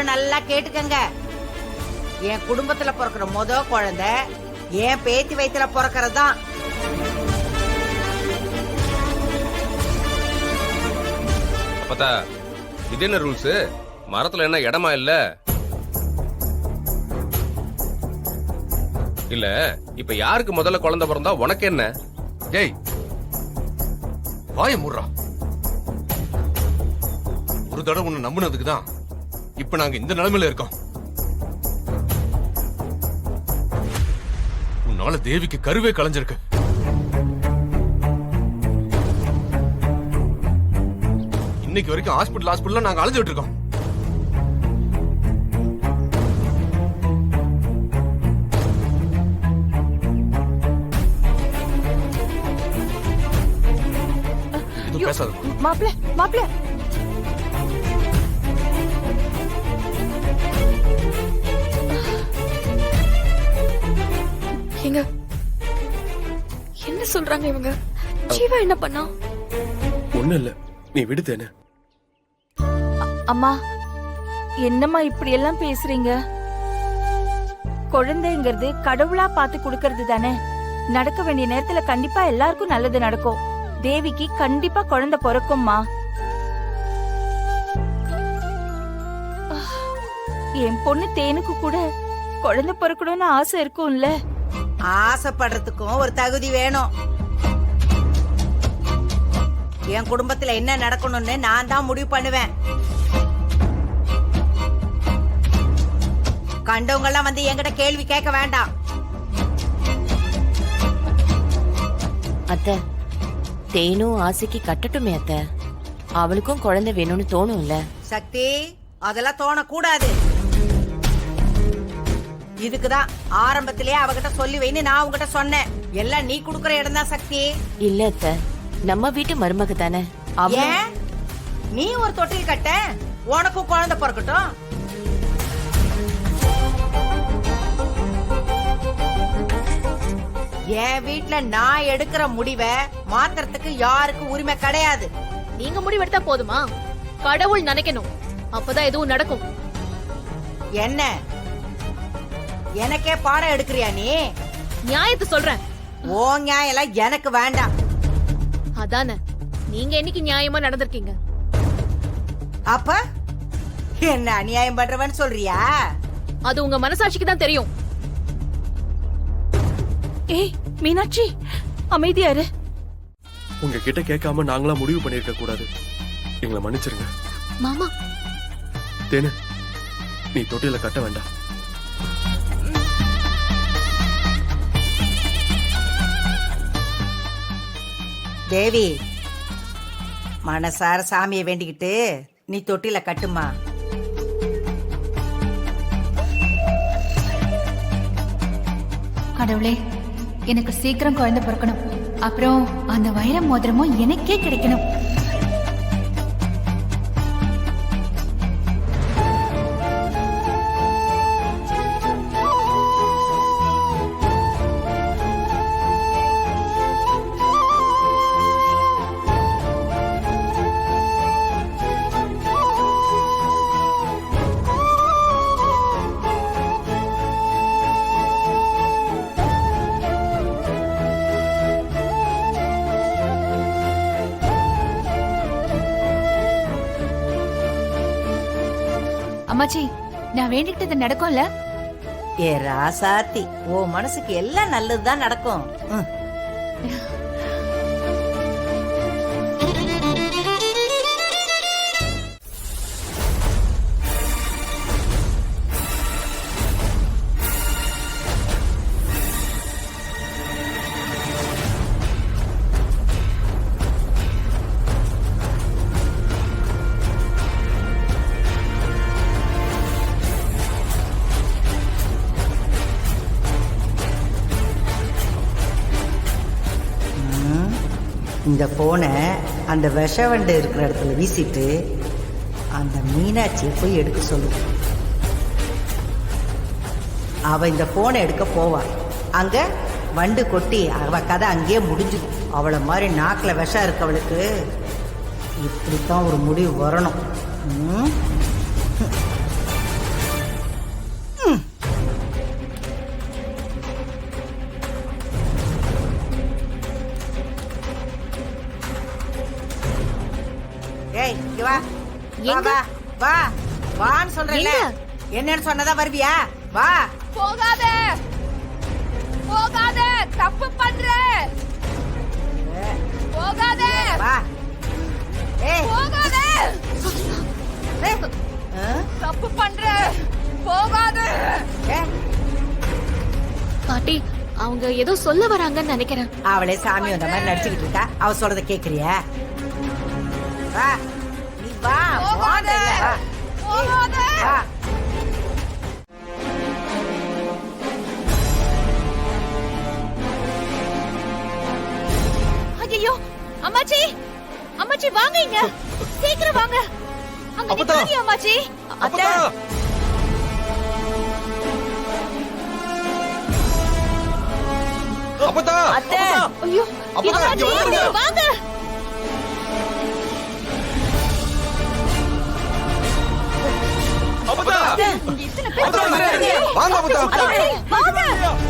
எல்லாரும் நல்லா கேட்டுக்கங்க. என் குடும்பத்துல பிறக்கிற குழந்தை என் பேத்தி வயித்துல பிறக்கிறதுதான். அப்பதா இது என்ன ரூல்ஸ்? மரத்துல என்ன இடமா இல்ல? இல்ல இப்ப யாருக்கு முதல்ல குழந்தை பிறந்தா உனக்கு என்ன? டேய் வாய மூடுறா. ஒரு தடவை உன்னை நம்பினதுக்கு தான் இப்ப நாங்க இந்த நிலைமையில இருக்கோம். உன்னால தேவிக்கு கருவே கலைஞ்சிருக்கு. இன்னைக்கு வரைக்கும் ஹாஸ்பிட்டல் நாங்க அலைஞ்சிட்டு இருக்கோம். பேசாத மாப்ள மாப்ள. எங்க என்ன சொல்றாங்க இவங்க? ஜீவா என்ன பண்ணா? ஒண்ணு இல்ல, நீ விடுதேன. அம்மா என்னம்மா இப்படி எல்லாம் பேசுறீங்க? குழந்தைங்கிறது கடவுளா பார்த்து கொடுக்கறது தானே. நடக்க வேண்டிய நேரத்துல கண்டிப்பா எல்லாருக்கும் நல்லது நடக்கும். தேவிக்கு கண்டிப்பா குழந்தை பிறக்கும்மா. என் பொண்ணு தேனுக்கு கூட குழந்தை பிறக்கணும்னு ஆசை இருக்கும்ல. ஆசைப்படுறதுக்கும் ஒரு தகுதி வேணும். என் குடும்பத்துல என்ன நடக்கணும்னு நான் தான் முடிவு பண்ணுவேன். கண்டவங்க எல்லாம் வந்து என்கிட்ட கேள்வி கேட்க வேண்டாம். அத்தை, தேனும் ஆசைக்கு கட்டட்டுமே அத்தை. அவளுக்கும் குழந்தை வேணும்னு தோணும்ல. சக்தி, அதெல்லாம் தோணக்கூடாது. இதுக்குதான் ஆரம்பத்திலேயே அவகிட்ட சொல்லி வைன்னு நான் உங்ககிட்ட சொன்னேன். எல்லாம் நீ குடுக்கற இடம் தான் சக்தி. இல்ல அத்தை, நம்ம வீட்டு மருமக தானே. ஏன் நீ ஒரு தொட்டில் கட்ட, உனக்கும் குழந்தை பிறக்கட்டும். என் வீட்டுல நான் எடுக்கிற முடிவை மாத்துறதுக்கு யாருக்கு உரிமை கிடையாது. நீங்க முடிவெடுத்தா போதுமா? கடவுள் நினைக்கணும், அப்பதான் எதுவும் நடக்கும். என்ன எனக்கே பாடம் எடுக்கிறியா நீ? நியாயத்தை சொல்றேன். ஓ நியாயம் எல்லாம் எனக்கு வேண்டாம். அதானே, நீங்க என்னைக்கு நியாயமா நடந்திருக்கீங்க? அப்ப என்ன அநியாயம் பண்றவன்னு சொல்றியா? அது உங்க மனசாட்சிக்கு தான் தெரியும். ஏய் மீனாட்சி, அமைதியாரு. உங்ககிட்ட கேட்காம நாங்களா முடிவு பண்ணிருக்க கூடாது. எங்களை மன்னிச்சிருங்க. மாமா, தேனு, நீ தொட்டில கட்ட வேண்டாம். தேவி, மனசார சாமியை வேண்டிக்கிட்டு நீ தொட்டில கட்டுமா. கடவுளே, எனக்கு சீக்கிரம் குழந்தை பிறக்கணும். அப்புறம் அந்த வைர மோதிரமும் எனக்கே கிடைக்கணும். அம்மாச்சி, நான் வேண்டிக்கிட்டது நடக்கும்ல? ஏ ராசாத்தி, ஓ மனசுக்கு எல்லாம் நல்லதுதான் நடக்கும். இந்த போனை அந்த விஷவண்டு இருக்கிற இடத்துல வீசிட்டு அந்த மீனாட்சியை போய் எடுக்க சொல்லு. அவ இந்த போனை எடுக்க போவா. அங்க வண்டு கொட்டி அவ கதை அங்கேயே முடிஞ்சிடும். அவளை மாதிரி நாக்கில் விஷம் இருக்கவளுக்கு இப்படித்தான் ஒரு முடிவு வரணும். ஏய் இங்க வா வா வா வா வான்னு சொல்றேன்ல என்னன்னு சொன்னதா வருவியா வா போகாத போகாத தப்பு பண்ற போகாத வா ஏய் போகாத ஏய். ஆ? தப்பு பண்ற போகாத ஏய். பாட்டி அவங்க ஏதோ சொல்ல வராங்கன்னு நினைக்கிறேன். அவளே சாமி வந்த மாதிரி நடிச்சுக்கிட்டு இருக்கா அவ சொல்றத கேக்குறியா வா நீ வா போகாத வா போகாத வா ஐயோ அம்மாச்சி அம்மாச்சி வாங்க இங்க சீக்கிரம் வாங்க அங்க அப்பத்தா. நிக்காதீங்க அம்மாச்சி அப்பதா அப்பதா அத்தை ஐயோ அப்பதா இங்க வந்துருங்க வாங்க அப்பதா அத்தை. அப்பதா வாங்க அப்பதா வாங்க